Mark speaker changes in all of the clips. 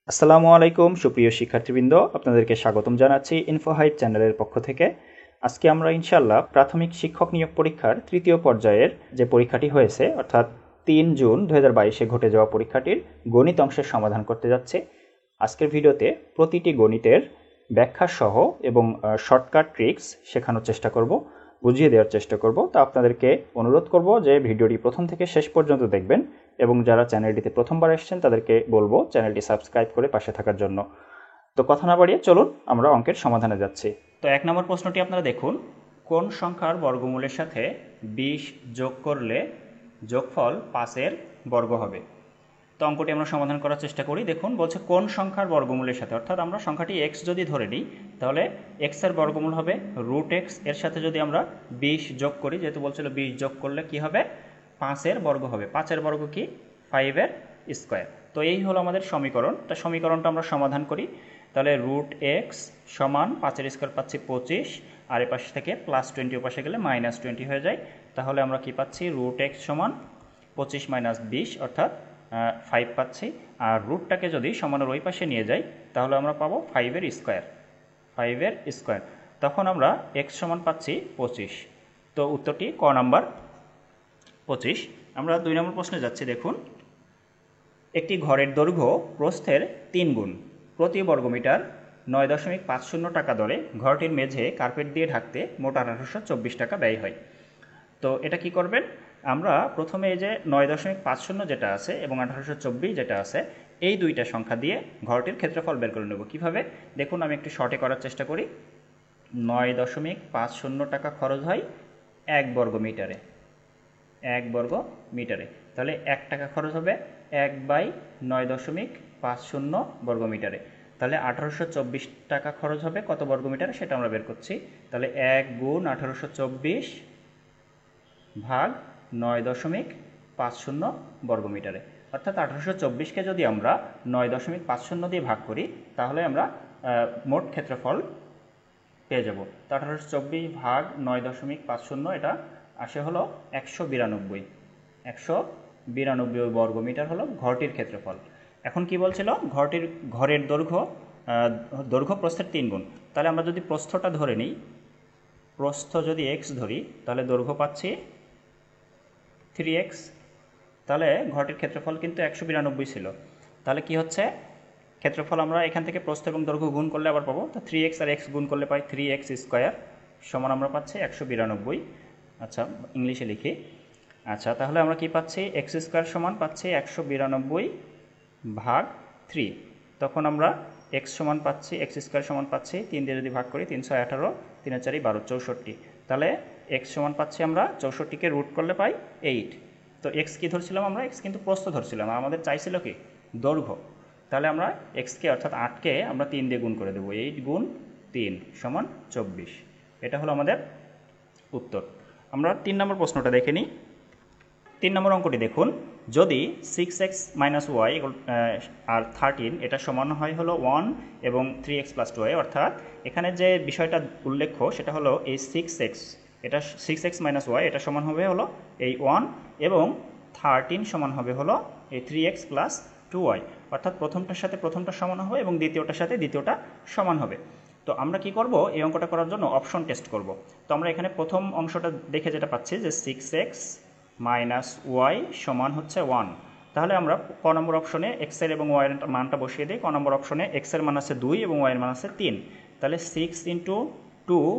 Speaker 1: আসসালামু আলাইকুম সুপ্রিয় শিক্ষার্থীবৃন্দ, আপনাদেরকে স্বাগতম জানাচ্ছি ইনফোহাইট চ্যানেলের পক্ষ থেকে। আজকে আমরা ইনশাআল্লাহ প্রাথমিক শিক্ষক নিয়োগ পরীক্ষার তৃতীয় পর্যায়ের যে পরীক্ষাটি হয়েছে অর্থাৎ ৩ জুন ২০২২-এ ঘটে যাওয়া পরীক্ষাটির গণিত অংশের সমাধান করতে যাচ্ছি। আজকের ভিডিওতে প্রতিটি গণিতের ব্যাখ্যা সহ এবং শর্টকাট ট্রিক্স শেখানোর চেষ্টা করব, বুঝিয়ে দেওয়ার চেষ্টা করব। তা আপনাদেরকে অনুরোধ করব যে ভিডিওটি প্রথম থেকে শেষ পর্যন্ত দেখবেন এবং যারা চ্যানেলটিতে প্রথমবার এসেছেন তাদেরকে বলবো চ্যানেলটি সাবস্ক্রাইব করে পাশে থাকার জন্য। তো কথা না বাড়িয়ে চলুন আমরা অঙ্কের সমাধানে যাচ্ছি। তো ১ নম্বর প্রশ্নটি আপনারা দেখুন, কোন সংখ্যার বর্গমূলের সাথে ২০ যোগ করলে যোগফল ৫-এর বর্গ হবে? তো অঙ্কটি আমরা সমাধান করার চেষ্টা করি। দেখুন বলছে কোন সংখ্যার বর্গমূলের সাথে, অর্থাৎ আমরা সংখ্যাটি এক্স যদি ধরে নিই তাহলে এক্সের বর্গমূল হবে রুট এক্স, এর সাথে যদি আমরা ২০ যোগ করি, যেহেতু বলছিল ২০ যোগ করলে কি হবে ৫-এর বর্গ হবে। ৫-এর বর্গ কি 5-এর স্কোয়ার। তো এই হলো আমাদের সমীকরণ। তা সমীকরণটা আমরা সমাধান করি। তাহলে রুট এক্স সমান ৫-এর স্কোয়ার পাচ্ছি ২৫, আর এ পাশে থেকে +20 পাশে গেলে -20 হয়ে যায়। তাহলে আমরা কি পাচ্ছি রুট এক্স সমান 25 - 20 অর্থাৎ 5 পাচ্ছি। আর রুটটাকে যদি সমানের ওই পাশে নিয়ে যাই তাহলে আমরা পাবো 5-এর স্কোয়ার, 5-এর স্কোয়ার। তখন আমরা এক্স সমান পাচ্ছি 25। তো উত্তরটি ক নাম্বার 25। আমরা ২ নম্বর প্রশ্নে যাচ্ছি। দেখুন, একটি ঘরের দৈর্ঘ্য প্রস্থের ৩ গুণ, প্রতি বর্গমিটার ৯.৫০ টাকা দরে ঘরটির মেঝে কার্পেট দিয়ে ঢাকতে মোট ১৮২৪ টাকা ব্যয় হয়। তো এটা কি করবেন, আমরা প্রথমে এই যে ৯.৫০ যেটা আছে এবং ১৮২৪ যেটা আছে এই দুইটা সংখ্যা দিয়ে ঘরটির ক্ষেত্রফল বের করে নেব। কিভাবে দেখুন, আমি একটু শর্টে করার চেষ্টা করি। ৯.৫০ টাকা খরচ হয় ১ বর্গ মিটারে, ১ বর্গ মিটারে। তাহলে ১ টাকা খরচ হবে ১/৯.৫০ বর্গ মিটারে। তাহলে ১৮২৪ টাকা খরচ হবে কত বর্গ মিটারে সেটা আমরা বের করছি। তাহলে ১ গুণ ১৮২৪ ভাগ ৯.৫০ বর্গ মিটারে, অর্থাৎ ১৮২৪কে যদি আমরা ৯.৫০ দিয়ে ভাগ করি তাহলে আমরা মোট ক্ষেত্রফল পেয়ে যাব। তো ১৮২৪ ভাগ ৯.৫০ এটা আসে হলো ১৯২, ১৯২ বর্গ মিটার হলো ঘরটির ক্ষেত্রফল। এখন কি বলছিল, ঘরের দৈর্ঘ্য প্রস্থের ৩ গুণ। তাহলে আমরা যদি প্রস্থটা ধরে নিই, প্রস্থ যদি এক্স ধরি তাহলে দৈর্ঘ্য পাচ্ছি 3x। তাহলে ঘরটির ক্ষেত্রফল কিন্তু ১৯২ ছিল। তাহলে কি হচ্ছে, ক্ষেত্রফল আমরা এখান থেকে প্রস্থ এবং দৈর্ঘ্য গুণ করলে আবার পাবো। তো 3x আর x গুণ করলে পাই 3x স্কোয়ার সমান আমরা পাচ্ছি ১৯২। আচ্ছা, ইংলিশে লিখি। আচ্ছা, তাহলে আমরা কি পাচ্ছি, এক্স স্কোয়ার সমান পাচ্ছি ১৯২ ভাগ 3। তখন আমরা এক্স সমান পাচ্ছি, এক্স স্কোয়ার সমান পাচ্ছি ৩ দিয়ে যদি ভাগ করি ৩১৮, ৩ 4 12, ৬৪। তাহলে এক্স সমান পাচ্ছি আমরা ৬৪কে রুট করলে পাই 8। তো এক্স কি ধরছিলাম আমরা, এক্স কিন্তু প্রস্থ ধরছিলাম, আমাদের চাইছিল কি দৈর্ঘ্য। তাহলে আমরা এক্সকে অর্থাৎ 8কে আমরা 3 দিয়ে গুণ করে দেবো, 8 গুণ 3 সমান 24। এটা হলো আমাদের উত্তর। আমরা ৩ নম্বর প্রশ্নটা দেখে নিই। ৩ নম্বর অঙ্কটি দেখুন, যদি 6x - y আর 13 এটা সমান হয় হলো 1 এবং 3x + 2y, অর্থাৎ এখানে যে বিষয়টা উল্লেখ্য সেটা হলো এই 6x, এটা 6x - y এটা সমান হবে হলো এই 1 এবং 13 সমান হবে হলো এই 3x + 2y, অর্থাৎ প্রথমটার সাথে প্রথমটা সমান হবে এবং দ্বিতীয়টার সাথে দ্বিতীয়টা সমান হবে। তো আমরা কি করব, এই অঙ্কটা করার জন্য অপশন টেস্ট করব। তো আমরা এখানে প্রথম অংশটা দেখে যেটা পাচ্ছি যে 6x - y সমান হচ্ছে 1। তাহলে আমরা ক নম্বর অপশনে এক্সের এবং ওয়াইয়ের মানটা বসিয়ে দিই। ক নম্বর অপশনে এক্সের মান আছে 2 এবং ওয়াইয়ের মান আছে 3। তাহলে 6 × 2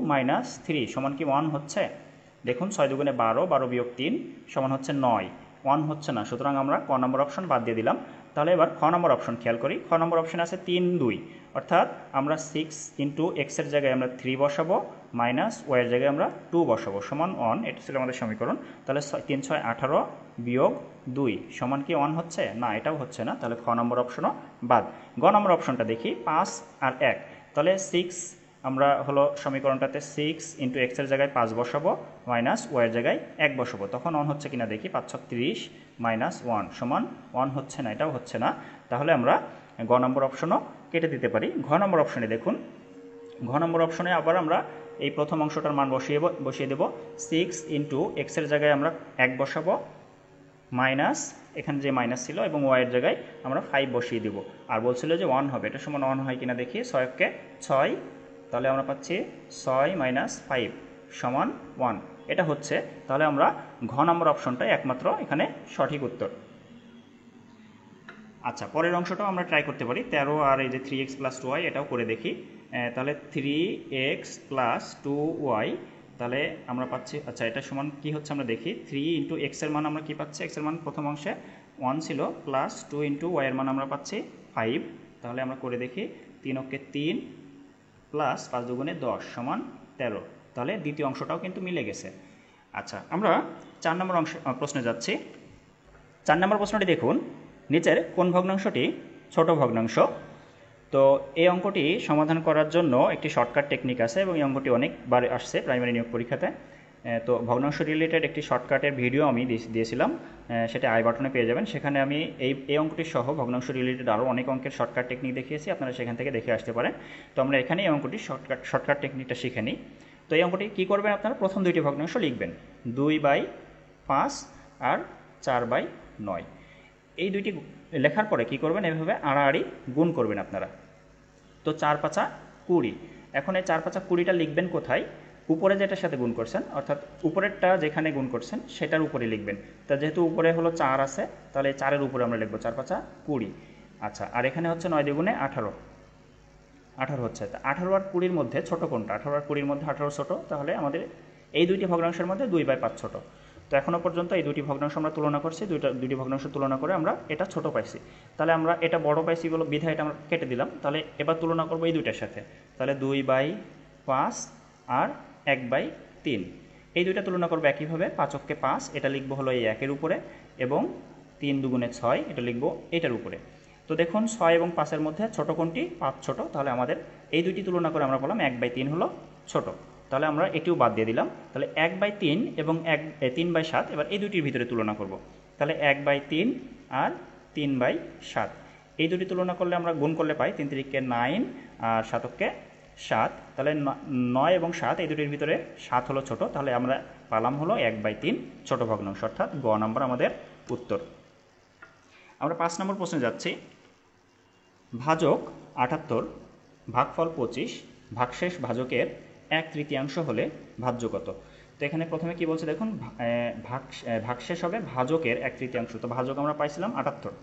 Speaker 1: - 3 সমান কি 1 হচ্ছে? দেখুন 6 × 2 = 12, 12 - 3 সমান হচ্ছে 9। 1 হচ্ছে না, সুতরাং আমরা ক নম্বর অপশন বাদ দিয়ে দিলাম। তাহলে এবার খ নম্বর অপশন খেয়াল করি। খ নম্বর অপশনে আছে 3 2, অর্থাৎ আমরা 6 × এক্সের জায়গায় আমরা 3 বসাবো, মাইনাস ওয়াইয়ের জায়গায় আমরা 2 বসাবো, সমান 1। এটা ছিল আমাদের সমীকরণ। তাহলে 3 6 18 বিয়োগ 2 সমান কি 1 হচ্ছে? না, এটাও হচ্ছে না। তাহলে খ নম্বর অপশনও বাদ। গ নম্বর অপশনটা দেখি, 5 আর 1। তাহলে 6 আমরা হলো সমীকরণটাতে 6 × এক্সের জায়গায় 5 বসাবো, মাইনাস ওয়াইয়ের জায়গায় 1 বসাবো, তখন 1 হচ্ছে কিনা দেখি। 5 6 30 মাইনাস 1 সমান 1 হচ্ছে না, এটাও হচ্ছে না। তাহলে আমরা গ নম্বর অপশনও কেটে দিতে পারি। ঘ নম্বর অপশনে দেখুন, ঘ নম্বর অপশনে আবার আমরা এই প্রথম অংশটার মান বসিয়ে দেব। 6 × এক্সের জায়গায় আমরা 1 বসাবো, মাইনাস এখানে যে মাইনাস ছিল এবং ওয়াইয়ের জায়গায় আমরা 5 বসিয়ে দিব। আর বলছিল যে 1 হবে, এটা সমান 1 হয় কিনা দেখি। 6কে 6, তাহলে আমরা পাচ্ছি 6 মাইনাস 5 সমান 1, এটা হচ্ছে। তাহলে আমরা ঘ নম্বর অপশনটাই একমাত্র এখানে সঠিক উত্তর। আচ্ছা, পরের অংশটাও আমরা ট্রাই করতে পারি। 13 আর এই যে 3x প্লাস 2y এটাও করে দেখি। তাহলে 3x প্লাস 2y, তাহলে আমরা পাচ্ছি, আচ্ছা এটা সমান কি হচ্ছে আমরা দেখি। 3 ইন্টু এক্সের মান আমরা কি পাচ্ছি, এক্সের মান প্রথম অংশে 1 ছিল, প্লাস 2 ইন্টু ওয়াইয়ের মান আমরা পাচ্ছি 5। তাহলে আমরা করে দেখি, 3 অক্ষে 3 প্লাস 5 দুগুণে 10 সমান 13। তাহলে দ্বিতীয় অংশটাও কিন্তু মিলে গেছে। আচ্ছা, আমরা 4 নম্বর প্রশ্নে যাচ্ছি। 4 নম্বর প্রশ্নটি দেখুন, নিচের কোন ভগ্নাংশটি ছোট ভগ্নাংশ? তো এই অঙ্কটি সমাধান করার জন্য একটি শর্টকাট টেকনিক আছে এবং এই অঙ্কটি অনেকবার আসছে প্রাইমারি নিয়োগ পরীক্ষাতে। তো ভগ্নাংশ রিলেটেড একটি শর্টকাটের ভিডিও আমি দিয়েছিলাম, সেটা আই বাটনে পেয়ে যাবেন। সেখানে আমি এই অঙ্কটি সহ ভগ্নাংশ রিলেটেড আরও অনেক অঙ্কের শর্টকাট টেকনিক দেখিয়েছি, আপনারা সেখান থেকে দেখে আসতে পারেন। তো আমরা এখানে এই অঙ্কটি শর্টকাট টেকনিকটা শিখে নিই। তো এই অঙ্কটি কী করবেন, আপনারা প্রথম দুইটি ভগ্নাংশ লিখবেন, 2/5 আর 4/9। এই দুইটি লেখার পরে কি করবেন, এভাবে আড়াআড়ি গুণ করবেন আপনারা। তো 4 5 20। এখন এই 4 5 20টা লিখবেন কোথায়? উপরে যেটার সাথে গুণ করছেন, অর্থাৎ উপরেরটা যেখানে গুণ করছেন সেটার উপরে লিখবেন। তা যেহেতু উপরে হলো 4 আছে, তাহলে 4-এর উপরে আমরা লিখবো 4 5 20। আচ্ছা, আর এখানে হচ্ছে 9 দ্বিগুণে 18 হচ্ছে। তা 18 আর 20-র মধ্যে ছোট কোনটা? 18 আর 20-র মধ্যে 18 ছোট, তাহলে আমাদের এই দুইটি ভগ্নাংশের মধ্যে 2/5 ছোট। তো এখনও পর্যন্ত এই দুটি ভগ্নাংশ আমরা তুলনা করছি, দুটি ভগ্নাংশ তুলনা করে আমরা এটা ছোট পাইছি। তাহলে আমরা এটা বড় পাইছি বলে বিধায় এটা আমরা কেটে দিলাম। তাহলে এবার তুলনা করবো এই দুইটার সাথে, তাহলে 2/5 আর 1/3, এই দুইটা তুলনা করবো একইভাবে। 5 অক্ষে 5, এটা লিখবো হলো এই 1-এর উপরে, এবং 3 দুগুণে 6, এটা লিখবো এটার উপরে। তো দেখুন 6 এবং 5-এর মধ্যে ছোট কোনটি? 5 ছোট। তাহলে আমাদের এই দুইটি তুলনা করে আমরা বললাম 1/3 হলো ছোট। তাহলে আমরা এটিও বাদ দিয়ে দিলাম। তাহলে 1/3 এবং 3/7, এবার এই দুটির ভিতরে তুলনা করব। তাহলে 1/3 আর 3/7, এই দুটি তুলনা করলে আমরা গুণ করলে পাই 3 3-কে 9 আর 7-কে 7। তাহলে 9 এবং 7 এই দুটির ভিতরে 7 হলো ছোট, তাহলে আমরা পালাম হলো 1/3 ছোট ভগ্নাংশ, অর্থাৎ গ নম্বর আমাদের উত্তর। আমরা 5 নম্বর প্রশ্নে যাচ্ছি। ভাজক 78, ভাগফল 25, ভাগশেষ ভাজকের 1/3 হলে ভাজ্য কত? তো এখানে প্রথমে কি বলছে দেখুন, ভাগশেষ হবে ভাজকের 1/3। তো ভাজক আমরা পাইছিলাম 78।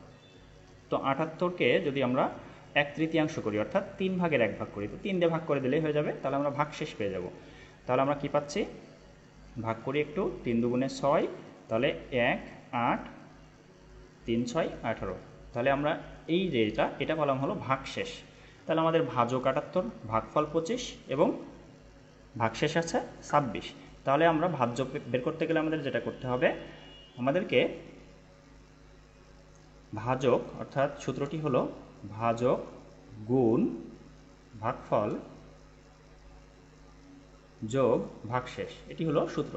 Speaker 1: তো 78-কে যদি আমরা 1/3 করি, অর্থাৎ 3 ভাগের 1 ভাগ করি, তো 3 দিয়ে ভাগ করে দিলেই হয়ে যাবে। তাহলে আমরা ভাগশেষ পেয়ে যাব। তাহলে আমরা কি পাচ্ছি, ভাগ করি একটু, 3 দুগুণে 6, তাহলে 1 8, 3 6 18। তাহলে আমরা এই যে এটা বললাম হলো ভাগশেষ। তাহলে আমাদের ভাজক 78, ভাগফল 25 এবং ভাগশেষ আছে 26। তাহলে আমরা ভাজ্য বের করতে গেলে আমাদের যেটা করতে হবে, আমাদেরকে ভাজক, অর্থাৎ সূত্রটি হলো ভাজক গুণ ভাগফল যোগ ভাগশেষ, এটি হলো সূত্র।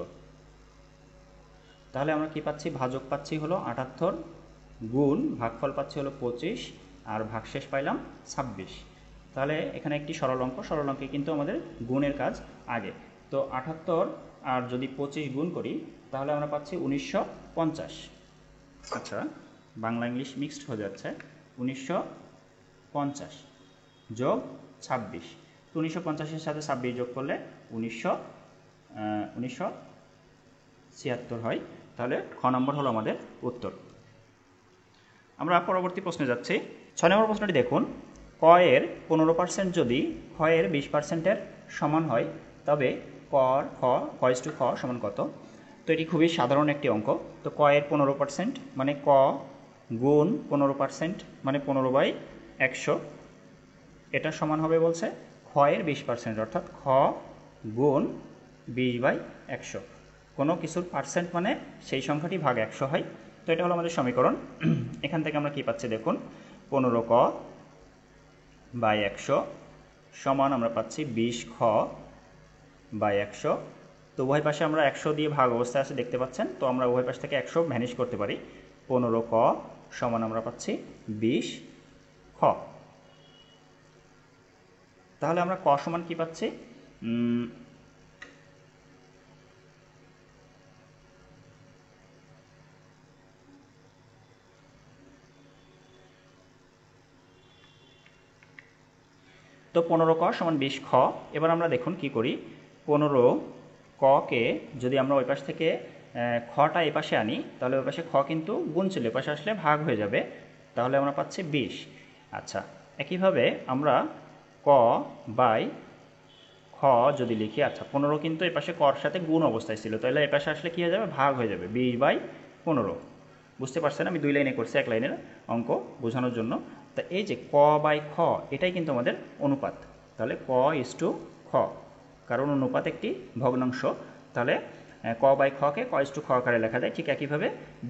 Speaker 1: তাহলে আমরা কি পাচ্ছি, ভাজক পাচ্ছি হলো 78 গুণ ভাগফল পাচ্ছি হলো 25 আর ভাগশেষ পাইলাম 26। তাহলে এখানে একটি সরল অঙ্কে কিন্তু আমাদের গুণের কাজ আগে। তো 78 আর যদি 25 গুণ করি, তাহলে আমরা পাচ্ছি 1950। আচ্ছা, বাংলা ইংলিশ মিক্সড হয়ে যাচ্ছে। 1950 যোগ 26, তো 1950-এর সাথে 26 যোগ করলে 1976 হয়। তাহলে খ নম্বর হলো আমাদের উত্তর। আমরা পরবর্তী প্রশ্নে যাচ্ছি। 6 নম্বর প্রশ্নটি দেখুন, ক এর 15% যদি খ এর 20%-এর সমান হয়, তবে খ সমান কত? তো এটি খুবই সাধারণ একটি অঙ্ক। তো ক এর 15% মানে ক গুণ 15% মানে 15/100, এটা সমান হবে বলছে খ এর 20%, অর্থাৎ খ গুণ 20/100। কোনো কিছুর পার্সেন্ট মানে সেই সংখ্যাটি ভাগ 100 হয়। তো এটা হলো আমাদের সমীকরণ। এখান থেকে আমরা কি পাচ্ছি দেখুন, 15ক/100 সমান আমরা পাচ্ছি 20খ/100। তো উভয় পাশে আমরা 100 দিয়ে ভাগ অবস্থায় আছে দেখতে পাচ্ছেন। তো আমরা উভয় পাশ থেকে 100 ভ্যানিশ করতে পারি। 15ক সমান আমরা পাচ্ছি 20খ। তাহলে আমরা ক সমান কি পাচ্ছি, তো 15 ক সমান 20 খ। এবার আমরা দেখুন কি করি, 15 ককে যদি আমরা ওই পাশ থেকে খটা এই পাশে আনি, তাহলে ওই পাশে খ কিন্তু গুণ ছিল, এ পাশে আসলে ভাগ হয়ে যাবে, তাহলে আমরা পাচ্ছি 20। আচ্ছা, একইভাবে আমরা ক বাই খ যদি লিখি, আচ্ছা 15 কিন্তু এই পাশে কর সাথে গুণ অবস্থায় ছিল, তাহলে এই পাশে আসলে কী হয়ে যাবে, ভাগ হয়ে যাবে, 20/15। বুঝতে পারছেন, আমি 2 লাইনে করছি, 1 লাইনের অঙ্ক বোঝানোর জন্য। তা এই যে ক বাই খ, এটাই কিন্তু আমাদের অনুপাত, তাহলে ক ইস টু খ, কারণ অনুপাত একটি ভগ্নাংশ, তাহলে ক বাই খকে ক ইস টু খ আকারে লেখা যায়। ঠিক একইভাবে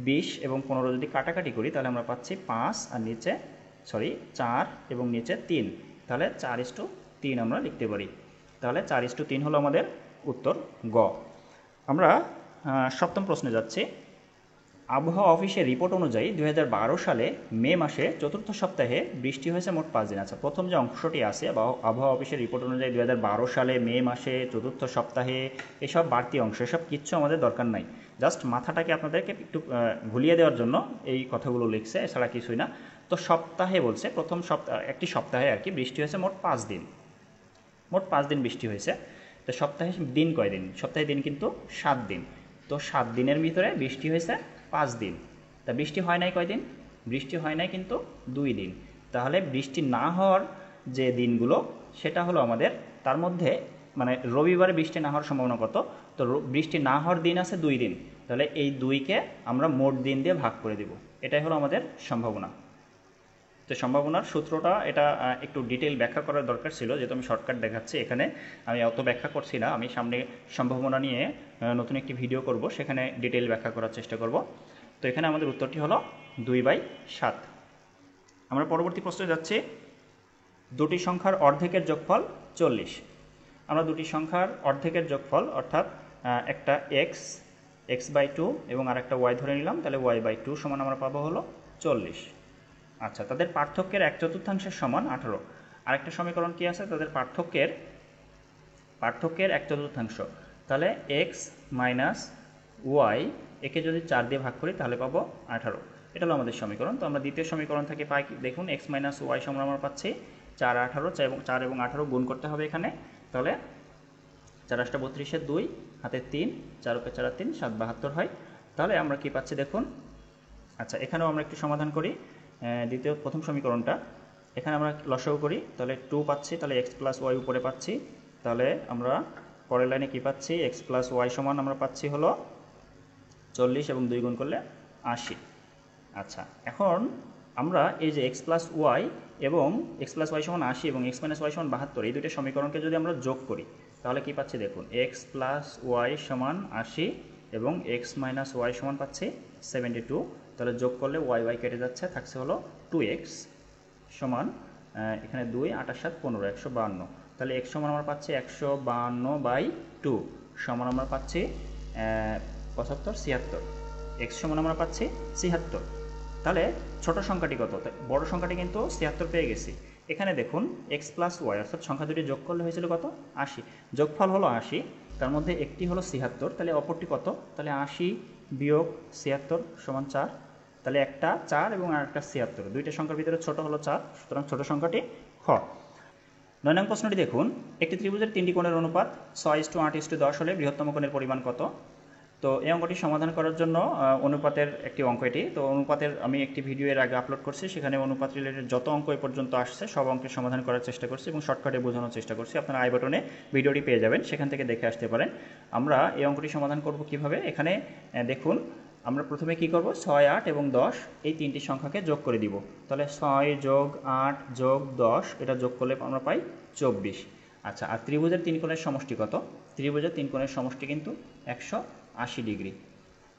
Speaker 1: 20 এবং 15 যদি কাটাকাটি করি, তাহলে আমরা পাচ্ছি 5 আর নিচে 4 এবং নিচে 3, তাহলে 4:3 আমরা লিখতে পারি। তাহলে 4:3 হলো আমাদের উত্তর গ। আমরা সপ্তম প্রশ্নে যাচ্ছি। আবহাওয়া অফিসের রিপোর্ট অনুযায়ী 2012 সালে মে মাসে চতুর্থ সপ্তাহে বৃষ্টি হয়েছে মোট 5 দিন। আচ্ছা, প্রথম যে অংশটি আছে আবহাওয়া অফিসের রিপোর্ট অনুযায়ী 2012 সালে মে মাসে চতুর্থ সপ্তাহে, এসব বাড়তি অংশ, এসব কিচ্ছু আমাদের দরকার নাই, জাস্ট মাথাটাকে আপনাদেরকে একটু ঘুলিয়ে দেওয়ার জন্য এই কথাগুলো লিখছে, এছাড়া কিছুই না। তো সপ্তাহে বলছে, প্রথম সপ্তাহ, একটি সপ্তাহে আর কি বৃষ্টি হয়েছে মোট 5 দিন, মোট 5 দিন বৃষ্টি হয়েছে। তো সপ্তাহে দিন কয় দিন, সপ্তাহে দিন কিন্তু 7 দিন, তো 7 দিনের ভিতরে বৃষ্টি হয়েছে 5 দিন। তা বৃষ্টি হয় নাই কয় দিন, বৃষ্টি হয় নাই কিন্তু 2 দিন। তাহলে বৃষ্টি না হওয়ার যে দিনগুলো সেটা হলো আমাদের, তার মধ্যে মানে রবিবারে বৃষ্টি না হওয়ার সম্ভাবনা কত, তো বৃষ্টি না হওয়ার দিন আছে 2 দিন, তাহলে এই 2কে আমরা মোট দিন দিয়ে ভাগ করে দেব, এটাই হলো আমাদের সম্ভাবনা। তো সম্ভাবনার সূত্রটা এটা একটু ডিটেল ব্যাখ্যা করার দরকার ছিল, যেহেতু আমি শর্টকাট দেখাচ্ছি, এখানে আমি অত ব্যাখ্যা করছি না, আমি সামনে সম্ভাবনা নিয়ে নতুন একটি ভিডিও করব, সেখানে ডিটেল ব্যাখ্যা করার চেষ্টা করব। তো এখানে আমাদের উত্তরটি হলো 2/7। আমরা পরবর্তী প্রশ্নে যাচ্ছি। দুটি সংখ্যার অর্ধেকের যোগফল 40। আমরা দুটি সংখ্যার অর্ধেকের যোগফল, অর্থাৎ একটা x/2 এবং আরেকটা y ধরে নিলাম, তাহলে y/2 সমান আমরা পাবো হলো 40। আচ্ছা, তাদের পার্থক্যের 1/4 সমান 18। আরেকটা সমীকরণ কি আছে, তাদের পার্থক্যের 1/4, তাহলে x মাইনাস ওয়াই, একে যদি 4 দিয়ে ভাগ করি তাহলে পাবো 18। এটা হলো আমাদের সমীকরণ। তো আমরা দ্বিতীয় সমীকরণ থেকে পাই, দেখুন x মাইনাস ওয়াই সমান আমরা পাচ্ছি 4 18, 4 এবং 18 গুণ করতে হবে এখানে, তাহলে 4 8 32, 2 হাতে 3, 4 × 4 3, 7 72 হয়। তাহলে আমরা কি পাচ্ছি দেখুন। আচ্ছা, এখানেও আমরা একটু সমাধান করি। প্রথম সমীকরণটা এখানে আমরা লসাগু করি, তাহলে 2 পাচ্ছি, তাহলে x প্লাস ওয়াই উপরে পাচ্ছি, তাহলে আমরা পরের লাইনে কি পাচ্ছি, x প্লাস ওয়াই সমান আমরা পাচ্ছি হলো 40 এবং 2 গুণ করলে 80। আচ্ছা, এখন আমরা এই যে x প্লাস ওয়াই এবং x প্লাস ওয়াই সমান 80 এবং x মাইনাস ওয়াই সমান 72, এই দুটো সমীকরণকে যদি আমরা যোগ করি তাহলে কি পাচ্ছি দেখুন, x প্লাস ওয়াই সমান 80 এবং x মাইনাস ওয়াই সমান পাচ্ছি 72, তাহলে যোগ করলে ওয়াই ওয়াই কেটে যাচ্ছে, থাকছে হলো 2x সমান এখানে 2 8 7 15 152, তাহলে x সমান আমরা পাচ্ছি 152/2 সমান আমরা পাচ্ছি 75 76, x সমান আমরা পাচ্ছি 76। তাহলে ছোট সংখ্যাটি কত, বড় সংখ্যাটি কিন্তু 76 পেয়ে গেছি। এখানে দেখুন x প্লাস ওয়াই অর্থাৎ সংখ্যা দুটি যোগ করলে হয়েছিল কত, 80, যোগফল হলো 80, তার মধ্যে একটি হলো 76, তাহলে অপরটি কত, তাহলে 80 বিয়োগ 76 সমান 4, তাহলে একটা 4 এবং আরেকটা 76, দুইটা সংখ্যার ভিতরে ছোট হলো 4, সুতরাং ছোট সংখ্যাটি খ। 9 নং প্রশ্নটি দেখুন, একটি ত্রিভুজের 3টি কোণের অনুপাত 6:8:10 হলে বৃহত্তম কোণের পরিমাণ কত। তো এই অঙ্কটি সমাধান করার জন্য অনুপাতের একটি অঙ্ক এটি, তো অনুপাতের আমি একটি ভিডিও এর আগে আপলোড করছি, সেখানে অনুপাত রিলেটেড যত অঙ্ক এই পর্যন্ত আসছে সব অঙ্কের সমাধান করার চেষ্টা করছি এবং শর্টকাটে বোঝানোর চেষ্টা করছি। আপনারা আই বাটনে ভিডিওটি পেয়ে যাবেন, সেখান থেকে দেখে আসতে পারেন। আমরা এই অঙ্কটি সমাধান করব কিভাবে, এখানে দেখুন আমরা প্রথমে কি করব, 6 8 এবং 10 এই তিনটি সংখ্যাকে যোগ করে দিব, তাহলে 6 যোগ 8 যোগ 10 এটা যোগ করলে আমরা পাই 24। আচ্ছা, আর ত্রিভুজের 3 কোণের সমষ্টি কত, ত্রিভুজের 3 কোণের সমষ্টি কিন্তু 180 ডিগ্রি।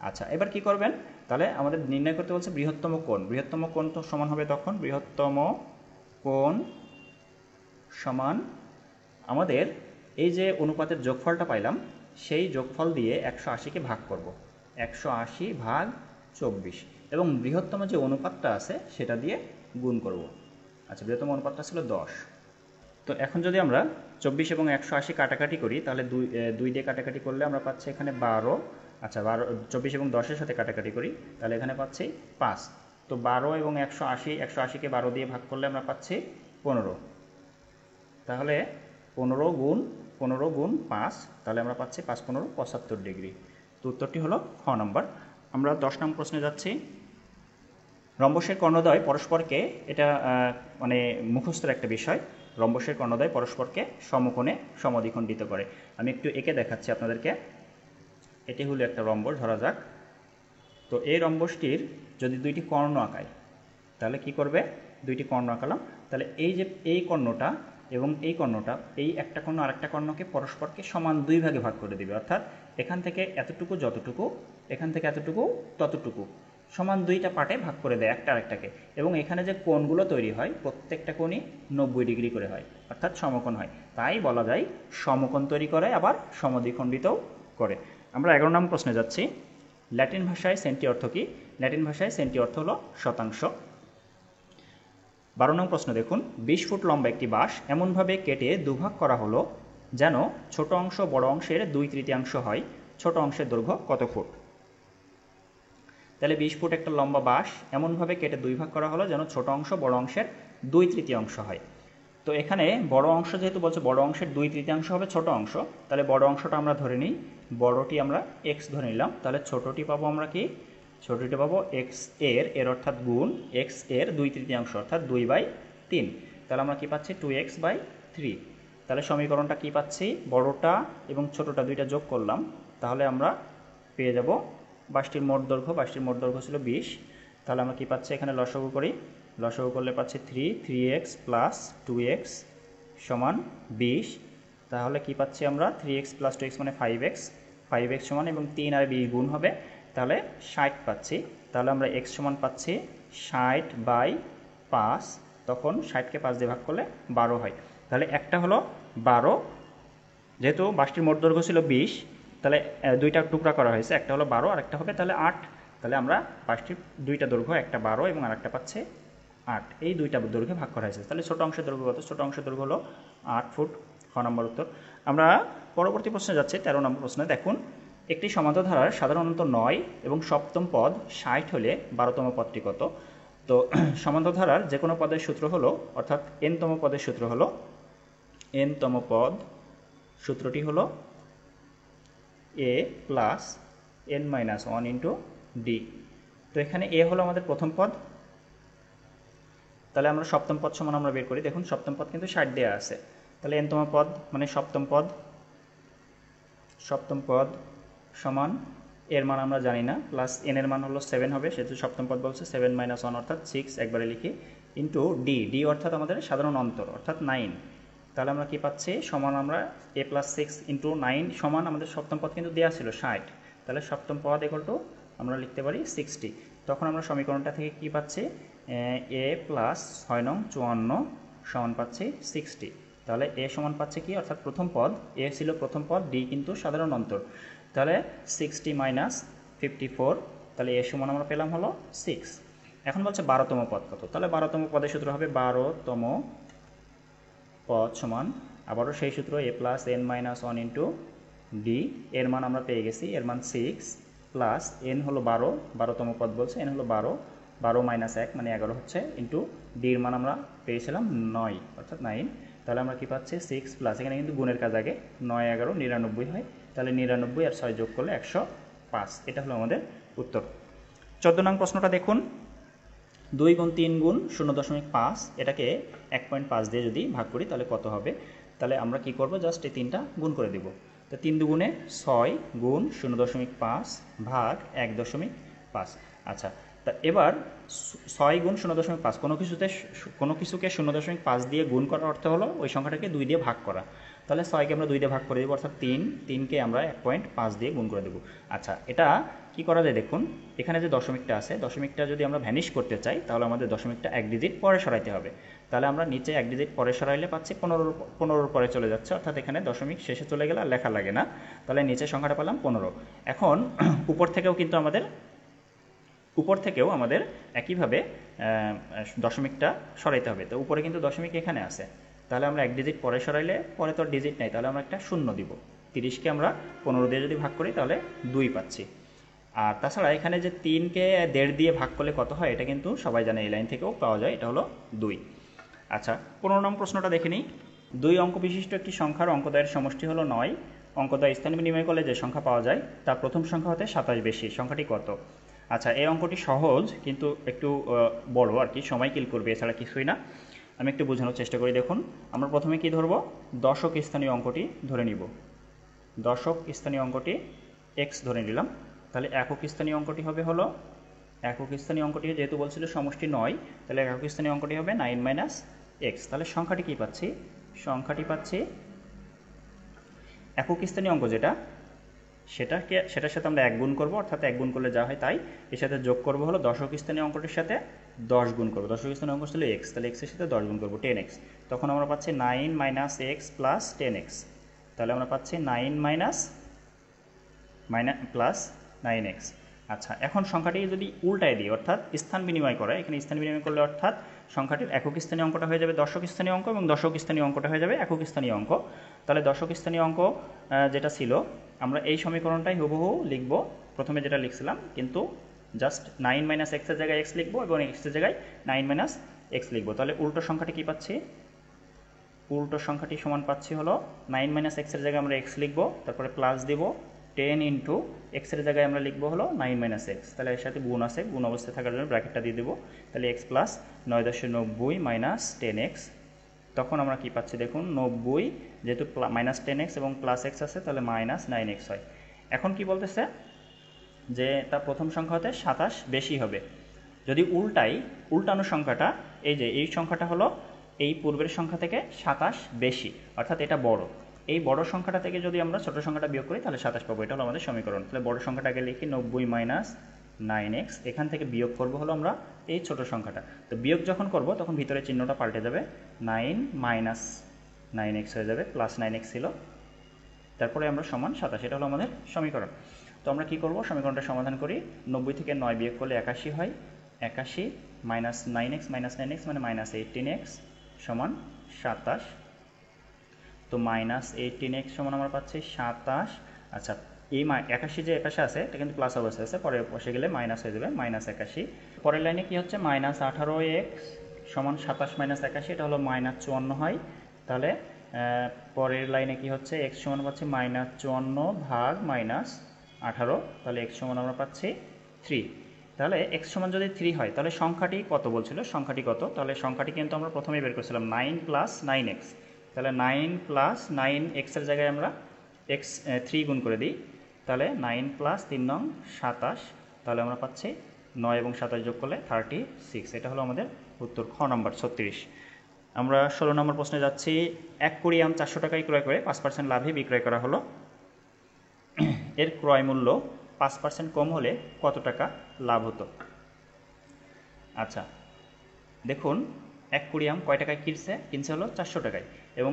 Speaker 1: আচ্ছা, এবার কি করবেন, তাহলে আমাদের নির্ণয় করতে বলছে বৃহত্তম কোণ। বৃহত্তম কোণ তো সমান হবে তখন, বৃহত্তম কোণ সমান আমাদের এই যে অনুপাতের যোগফলটা পাইলাম সেই যোগফল দিয়ে 180কে ভাগ করব, 180/24 এবং বৃহত্তম যে অনুপাতটা আছে সেটা দিয়ে গুণ করব। আচ্ছা, বৃহত্তম অনুপাতটা ছিল 10। তো এখন যদি আমরা 24 এবং 180 কাটাকাটি করি, তাহলে 2 দিয়ে কাটাকাটি করলে আমরা পাচ্ছি এখানে 12। আচ্ছা, 24 এবং 10-এর সাথে কাটাকাটি করি, তাহলে এখানে পাচ্ছি 5। তো 12 এবং 180, 180কে 12 দিয়ে ভাগ করলে আমরা পাচ্ছি 15। তাহলে 15 গুণ 5, তাহলে আমরা পাচ্ছি 5 15 75 ডিগ্রি। তো উত্তরটি হলো খ নম্বর। আমরা 10 নং প্রশ্নে যাচ্ছি। রম্বসের কর্ণদ্বয় পরস্পরকে, এটা মানে মুখস্থের একটা বিষয়, রম্বসের কর্ণদ্বয় পরস্পরকে সমকোণে সমদ্বিখণ্ডিত করে। আমি একটু এঁকে দেখাচ্ছি আপনাদেরকে। এটি হলো একটা রম্বস ধরা যাক। তো এই রম্বসটির যদি দুইটি কর্ণ আঁকাই, তাহলে কি করবে, দুইটি কর্ণ আঁকালাম, তাহলে এই যে এই কর্ণটা এবং এই কর্ণটা, এই একটা কর্ণ আর একটা কর্ণকে পরস্পরকে সমান দুই ভাগে ভাগ করে দিবে। অর্থাৎ এখান থেকে এতটুকু যতটুকু, এখান থেকে এতটুকু ততটুকু, সমান দুইটা পার্টে ভাগ করে দেয় একটা আরেকটাকে। এবং এখানে যে কোণগুলো তৈরি হয় প্রত্যেকটা কোণই 90 ডিগ্রি করে হয়, অর্থাৎ সমকোণ হয়। তাই বলা যায় সমকোণ তৈরি করে, আবার সমদ্বিখণ্ডিতও করে। আমরা 11 নং প্রশ্নে যাচ্ছি। ল্যাটিন ভাষায় সেন্টি অর্থ কী? ল্যাটিন ভাষায় সেন্টি অর্থ হলো শতাংশ। 12 নং প্রশ্ন দেখুন। 20 ফুট লম্বা একটি বাঁশ এমনভাবে কেটে দুভাগ করা হলো যেন ছোট অংশ বড় অংশের 2/3 হয়। ছোট অংশের দৈর্ঘ্য কত ফুট? তাহলে 20 ফুট একটা লম্বা বাঁশ এমনভাবে কেটে দুই ভাগ করা হলো যেন ছোট অংশ বড় অংশের 2/3 হয়। তো এখানে বড় অংশ যেহেতু বলছে, বড় অংশের 2/3 হবে ছোট অংশ, তাহলে বড় অংশটা আমরা ধরে নিই, বড়টি আমরা x ধরে নিলাম। তাহলে ছোটটি পাবো আমরা কি? ছোটটি পাবো x এর অর্থাৎ গুণ x এর 2/3 অর্থাৎ 2/3। তাহলে আমরা কি পাচ্ছি? 2x/3। তাহলে সমীকরণটা কি পাচ্ছি? বড়টা এবং ছোটটা দুইটা যোগ করলাম, তাহলে আমরা পেয়ে যাব বাঁশটির মোট দৈর্ঘ্য। বাঁশটির মোট দৈর্ঘ্য ছিল 20। তাহলে আমরা কি পাচ্ছি? এখানে লসাগু করি, লসাগু করলে পাচ্ছি 3x প্লাস 2x সমান 20। তাহলে কি পাচ্ছি আমরা? 3x প্লাস 2x মানে 5x, 5x সমান, এবং 3 আর 20 গুণ হবে, তাহলে 60 পাচ্ছি। তাহলে আমরা x সমান পাচ্ছি 60/5। তখন 60কে 5 দিয়ে ভাগ করলে 12 হয়। তাহলে একটা হলো 12, যেহেতু বাঁশটির মোট দৈর্ঘ্য ছিল 20, তাহলে দুইটা টুকরা করা হয়েছে, একটা হলো 12 আর একটা হবে তাহলে 8। তাহলে আমরা বাঁশটির দুইটা দৈর্ঘ্য, একটা 12 এবং আরেকটা পাচ্ছে 8, এই দুইটা দৈর্ঘ্যে ভাগ করা হয়েছে। তাহলে ছোট অংশের দৈর্ঘ্য কত? ছোট অংশের দৈর্ঘ্য হলো 8 ফুট। খ নম্বর উত্তর। আমরা পরবর্তী প্রশ্নে যাচ্ছি। 13 নম্বর প্রশ্নে দেখুন। একটি সমান্তরাল সাধারণত 9 এবং সপ্তম পদ 60 হলে 12তম পদটি কত? তো সমান্তরাল যে কোনো পদের সূত্র হলো, অর্থাৎ n-তম পদের সূত্র হলো, n-তম পদ সূত্রটি হলো a plus n-1 into D. তো এখানে a হলো আমাদের প্রথম পদ, তাহলে আমরা সপ্তম পদ সমান আমরা বের করি। দেখুন সপ্তম পদ কিন্তু 60 দেওয়া আছে, তাহলে n-তম পদ মানে সপ্তম পদ সমান এর মান আমরা জানি না, প্লাস n এর মান হলো 7 হবে, সেহেতু সপ্তম পদ বলছে 7-1 অর্থাৎ 6, একবারে লিখি, ইন্টু ডি অর্থাৎ আমাদের সাধারণ অন্তর অর্থাৎ 9। তাহলে আমরা কি পাচ্ছি? সমান আমরা a প্লাস 6 ইন্টু 9 সমান, আমাদের সপ্তম পদ কিন্তু দেওয়া ছিল 60, তাহলে সপ্তম পদ ইকুয়াল টু আমরা লিখতে পারি 60। তখন আমরা সমীকরণটা থেকে কি পাচ্ছি? a প্লাস 6 নং 54 সমান পাচ্ছি 60। তাহলে a সমান পাচ্ছে কি? অর্থাৎ প্রথম পদ, a ছিল প্রথম পদ, d কিন্তু সাধারণ অন্তর, তাহলে 60 মাইনাস 54, তাহলে a সমান আমরা পেলাম হলো 6। এখন বলছে 12তম পদ কত? তাহলে 12তম পদের সূত্র হবে 12তম পদ সমান আবারও সেই সূত্র a plus n-1 into D. এর মান আমরা পেয়ে গেছি, এর মান 6 প্লাস n হলো 12, 12তম পদ বলছে, n হলো 12, 12 মাইনাস 1 মানে 11 হচ্ছে, ইন্টু ডির মান আমরা পেয়েছিলাম 9 অর্থাৎ 9। তাহলে আমরা কি পাচ্ছি? 6 প্লাস, এখানে কিন্তু গুণের কাজ আগে, 9 11 99 হয়, তাহলে 99 আর 6 যোগ করলে 105। এটা হলো আমাদের উত্তর। 14 নং প্রশ্নটা দেখুন। 2 গুণ 3 গুণ 0.5, এটাকে 1.5 দিয়ে যদি ভাগ করি তাহলে কত হবে? তাহলে আমরা কি করব? জাস্ট এই 3টা গুণ করে দেব। তো 3 দুগুণে 6 গুণ 0.5 ভাগ 1.5। আচ্ছা, তা এবার 6 গুণ 0.5, কোনো কিছুকে 0.5 দিয়ে গুণ করার অর্থ হলো ওই সংখ্যাটাকে 2 দিয়ে ভাগ করা। তাহলে 6কে আমরা 2 দিয়ে ভাগ করে দেবো, অর্থাৎ 3কে আমরা 1.5 দিয়ে গুণ করে দেবো। আচ্ছা, এটা কি করা যায় দেখুন। এখানে যে দশমিকটা আছে, দশমিকটা যদি আমরা ভ্যানিশ করতে চাই তাহলে আমাদের দশমিকটা 1 ডিজিট পরে সরাইতে হবে। তাহলে আমরা নিচে 1 ডিজিট পরে সরাইলে পাচ্ছি 15 পরে চলে যাচ্ছে, অর্থাৎ এখানে দশমিক শেষে চলে গেলে আর লেখা লাগে না। তাহলে নিচে সংখ্যাটা পেলাম 15। এখন উপর থেকেও আমাদের একইভাবে দশমিকটা সরাইতে হবে। তো উপরে কিন্তু দশমিক এখানে আছে, তাহলে আমরা 1 ডিজিট পরে সরাইলে, পরে তো ডিজিট নেই, তাহলে আমরা একটা শূন্য দিব। 30কে আমরা 15 দিয়ে যদি ভাগ করি তাহলে 2 পাচ্ছি। আর তাছাড়া এখানে যে 3কে 1.5 দিয়ে ভাগ করলে কত হয় এটা কিন্তু সবাই জানে, এই লাইন থেকেও পাওয়া যায়, এটা হলো 2। আচ্ছা, 15 নং প্রশ্নটা দেখে নিই। 2 অঙ্ক বিশিষ্ট একটি সংখ্যার অঙ্কদ্বয়ের সমষ্টি হলো 9। অঙ্কদ্বয় স্থান বিনিময় করলে যে সংখ্যা পাওয়া যায় তার প্রথম সংখ্যা হতে 27 বেশি, সংখ্যাটি কত? আচ্ছা, এই অঙ্কটি সহজ কিন্তু একটু বড় আর কি, সময় কিল করবে, এছাড়া কিছুই না। আমি একটু বোঝানোর চেষ্টা করি। দেখুন, আমরা প্রথমে কি ধরব? দশক স্থানীয় অঙ্কটি ধরে নিব। দশক স্থানীয় অঙ্কটি x ধরে নিলাম। তাহলে একক স্থানীয় অঙ্কটি হবে হলো, একক স্থানীয় অঙ্কটি যেহেতু বলছিল সমষ্টি 9, তাহলে একক স্থানীয় অঙ্কটি হবে 9 - x। তাহলে সংখ্যাটি কি পাচ্ছি? সংখ্যাটি পাচ্ছি একক স্থানীয় অঙ্ক যেটা, সেটার সাথে আমরা 1 গুণ করব, অর্থাৎ 1 গুণ করলে যা হয় তাই। এর সাথে যোগ করব হলো দশক স্থানীয় অঙ্কটির সাথে 10 গুণ করব। দশক স্থানীয় অঙ্ক ছিল x, তাহলে x এর সাথে 10 গুণ করব, 10x। তখন আমরা পাচ্ছি 9 - x প্লাস 10x। তাহলে আমরা পাচ্ছি 9 প্লাস 9x। আচ্ছা, এখন সংখ্যাটি যদি উল্টায় দিই, অর্থাৎ স্থান বিনিময় করে, এখানে স্থান বিনিময় করলে অর্থাৎ সংখ্যাটির একক স্থানীয় অঙ্কটা হয়ে যাবে দশক স্থানীয় অঙ্ক এবং দশক স্থানীয় অঙ্কটা হয়ে যাবে একক স্থানীয় অঙ্ক। তাহলে দশক স্থানীয় অঙ্ক যেটা ছিল, আমরা এই সমীকরণটাই হুবহু লিখব, প্রথমে যেটা লিখছিলাম, কিন্তু জাস্ট 9 - x এর জায়গায় x লিখব এবং x এর জায়গায় 9 - x লিখব। তাহলে উল্টো সংখ্যাটি কি পাচ্ছি? উল্টো সংখ্যাটি সমান পাচ্ছি হলো 9 - x এর জায়গায় আমরা x লিখব, তারপরে প্লাস দেব 10 ইন্টু x এর জায়গায় আমরা লিখব হলো 9 - x। তাহলে এর সাথে গুণ আছে, গুণ অবস্থায় থাকার জন্য ব্র্যাকেটটা দিয়ে দেবো। তাহলে x প্লাস 9.90 মাইনাস 10x। তখন আমরা কি পাচ্ছি দেখুন, 90 যেহেতু মাইনাস 10x এবং প্লাস x আছে, তাহলে মাইনাস 9x হয়। এখন কি বলতেছে যে তার প্রথম সংখ্যা হতে 27 বেশি হবে। যদি উল্টানো সংখ্যাটা, এই যে এই সংখ্যাটা হলো এই পূর্বের সংখ্যা থেকে 27 বেশি, অর্থাৎ এটা বড়। এই বড় সংখ্যাটা থেকে যদি আমরা ছোট সংখ্যাটা বিয়োগ করি তাহলে 27 পাবো। এটা হলো আমাদের সমীকরণ। তাহলে বড় সংখ্যাটাকে লিখি 90 মাইনাস 9x। এখান থেকে বিয়োগ করব হলো আমরা এই ছোট সংখ্যাটা। তো বিয়োগ যখন করব তখন ভিতরে চিহ্নটা পাল্টে যাবে, 9 মাইনাস 9x হয়ে যাবে, প্লাস 9x ছিল, তারপরে আমরা সমান 27। এটা হলো আমাদের সমীকরণ। তো আমরা কি করব? সমীকরণটা সমাধান করি। 90 থেকে 9 বিয়োগ করলে 81 হয়। 81 মাইনাস 9x মানে মাইনাস 18x সমান 27। তো মাইনাস 18x সমান আমরা পাচ্ছি 27। আচ্ছা, এই 81 যে এপাশে আছে এটা কিন্তু প্লাস অবস্থায় আছে, পরে বসে গেলে মাইনাস হয়ে যাবে, মাইনাস 81। পরের লাইনে কি হচ্ছে? মাইনাস 18x সমান 27 মাইনাস 81, এটা হলো মাইনাস 54 হয়। তাহলে পরের লাইনে কি হচ্ছে? x সমান পাচ্ছি মাইনাস 54 ভাগ মাইনাস 18, তাহলে x সমান আমরা পাচ্ছি 3। তাহলে x সমান যদি 3 হয় তাহলে সংখ্যাটি কত বলছিল? সংখ্যাটি কত? তাহলে সংখ্যাটি কিন্তু আমরা প্রথমেই বের করেছিলাম 9 প্লাস 9x। তাহলে 9 প্লাস 9x এর জায়গায় আমরা x 3 গুণ করে দিই, তাহলে 9 প্লাস 3 নং 27। তাহলে আমরা পাচ্ছি 9 এবং 27 যোগ করলে 36। এটা হলো আমাদের উত্তর, খ নম্বর 36। আমরা 16 নম্বর প্রশ্নে যাচ্ছি। 1 কুড়ি আম 400 টাকায় ক্রয় করে 5% লাভে বিক্রয় করা হলো। এর ক্রয় মূল্য 5% কম হলে কত টাকা লাভ হতো? আচ্ছা, দেখুন, 1 কুড়ি আম কয় টাকায় কিনছে হলো 400 টাকায় এবং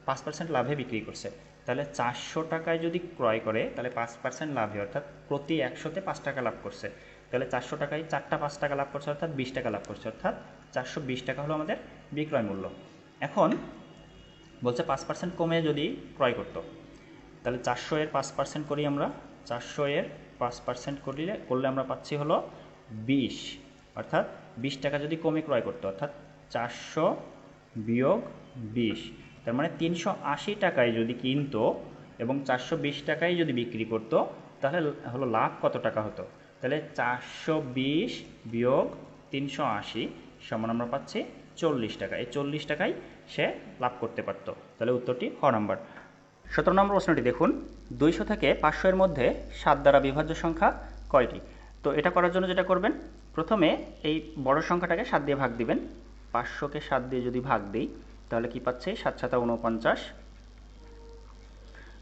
Speaker 1: 5% লাভে বিক্রি করছে। তাহলে 400 টাকায় যদি ক্রয় করে তাহলে 5% লাভে, অর্থাৎ প্রতি 100-তে 5 টাকা লাভ করছে। তাহলে 400 টাকায় 4টা 5 টাকা লাভ করছে, অর্থাৎ 20 টাকা লাভ করছে, অর্থাৎ 420 টাকা হলো আমাদের বিক্রয় মূল্য। এখন বলছে 5% কমে যদি ক্রয় করতো, তাহলে 400 এর 5% করি আমরা। 400 এর 5% করলে আমরা পাচ্ছি হলো 20, অর্থাৎ 20 টাকা যদি কমে ক্রয় করতো, অর্থাৎ 400 বিয়োগ 20, তার মানে 380 টাকায় যদি কিনতো এবং 420 টাকায় যদি বিক্রি করতো, তাহলে হলো লাভ কত টাকা হতো? তাহলে 420 বিয়োগ 380 সমান আমরা পাচ্ছি 40 টাকা। এই 40 টাকায় সে লাভ করতে পারত। তাহলে উত্তরটি খ নম্বর। 17 নম্বর প্রশ্নটি দেখুন, 200 থেকে 500 এর মধ্যে 7 দ্বারা বিভাজ্য সংখ্যা কয়টি? তো এটা করার জন্য যেটা করবেন, প্রথমে এই বড় সংখ্যাটাকে 7 দিয়ে ভাগ দিবেন। 500কে 7 দিয়ে যদি ভাগ দিই তাহলে কি পাচ্ছি? 7 7 49।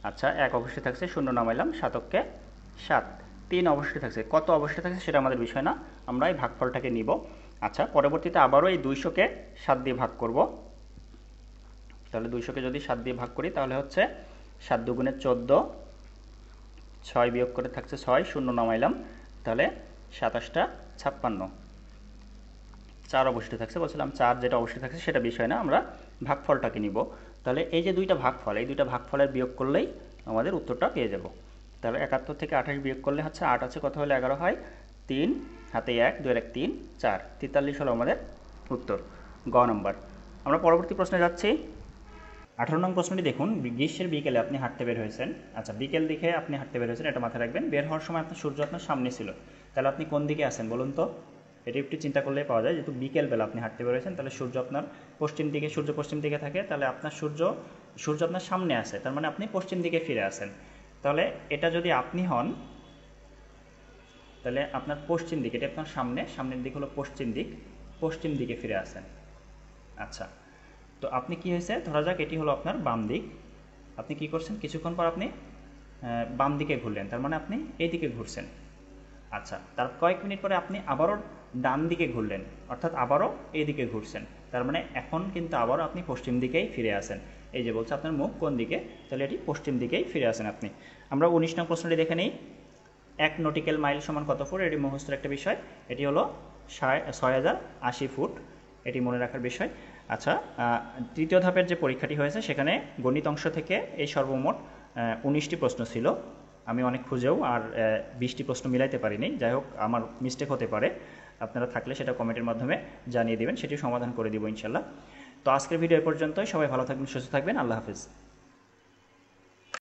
Speaker 1: আচ্ছা, 1 অবশ্যই থাকছে, 0 নামাইলাম, 7কে 7। 3 অবশ্যই থাকছে, কত অবশ্যই থাকছে সেটা আমাদের বিষয় না, আমরা এই ভাগফলটাকে নিব। আচ্ছা, পরবর্তীতে আবারও এই 200কে 7 দিয়ে ভাগ করব। তাহলে 200কে যদি 7 দিয়ে ভাগ করি তাহলে হচ্ছে 7 দুগুণে 14, 6 বিয়োগ করে থাকছে 6, 0 নামাইলাম, তাহলে 27টা 56। 4 অবশ্যই থাকছে, বলছিলাম 4 যেটা অবশ্যই থাকছে সেটা বিষয় না, আমরা ভাগফলটাকে নিব। তাহলে এই যে দুইটা ভাগফল, এই দুইটা ভাগফলের বিয়োগ করলেই আমাদের উত্তরটা পেয়ে যাব। তাহলে 71 থেকে 28 বিয়োগ করলে হচ্ছে 8 আছে, কত হলে 11 হয়? 3 হাতে 1, 2 1 3, 4, 43 হলো আমাদের উত্তর, গ নম্বর। আমরা পরবর্তী প্রশ্নে যাচ্ছি। 18 নং প্রশ্নটি দেখুন, গ্রীষ্মের বিকেলে আপনি হাঁটতে বের হয়েছেন। আচ্ছা, বিকেল দিকে আপনি হাঁটতে বের হয়েছেন, এটা মাথায় রাখবেন। বের হওয়ার সময় আপনার সূর্য আপনার সামনে ছিল, তাহলে আপনি কোন দিকে আছেন বলুন তো? এটি একটু চিন্তা করলেই পাওয়া যায়। যেহেতু বিকেলবেলা আপনি হাঁটতে বের হয়েছেন, তাহলে সূর্য আপনার পশ্চিম দিকে, সূর্য পশ্চিম দিকে থাকে, তাহলে আপনার সূর্য আপনার সামনে আছে, তার মানে আপনি পশ্চিম দিকে ফিরে আসেন। তাহলে এটা যদি আপনি হন, তাহলে আপনার পশ্চিম দিকে, এটা আপনার সামনের দিক হলো পশ্চিম দিকে ফিরে আসেন। আচ্ছা, তো আপনি কি হয়েছে, ধরা যাক এটি হলো আপনার বাম দিক, আপনি কি করছেন, কিছুক্ষণ পর আপনি বাম দিকে ঘুরলেন, তার মানে আপনি এই দিকে ঘুরছেন। আচ্ছা, তার কয়েক মিনিট পরে আপনি আবারও ডান দিকে ঘুরলেন, অর্থাৎ আবারও এই দিকে ঘুরছেন, তার মানে এখন কিন্তু আবারও আপনি পশ্চিম দিকেই ফিরে আসেন। এই যে বলছে আপনার মুখ কোন দিকে, তাহলে এটি পশ্চিম দিকেই ফিরে আসেন আপনি। আমরা 19 নং প্রশ্নটি দেখে নিই। 1 নটিক্যাল মাইল সমান কত ফুট? এটি মুখস্থের একটা বিষয়, এটি হলো 6080 ফুট, এটি মনে রাখার বিষয়। আচ্ছা, তৃতীয় ধাপের যে পরীক্ষাটি হয়েছে সেখানে গণিত অংশ থেকে এই সর্বমোট 19টি প্রশ্ন ছিল। আমি অনেক খুঁজেও আর 20টি প্রশ্ন মিলাইতে পারিনি। যাই হোক, আমার মিস্টেক হতে পারে, আপনারা থাকলে সেটা কমেন্টের মাধ্যমে জানিয়ে দেবেন, সেটি সমাধান করে দিব ইনশাল্লাহ। তো আজকের ভিডিও এ পর্যন্তই। সবাই ভালো থাকবেন, সুস্থ থাকবেন। আল্লাহ হাফিজ।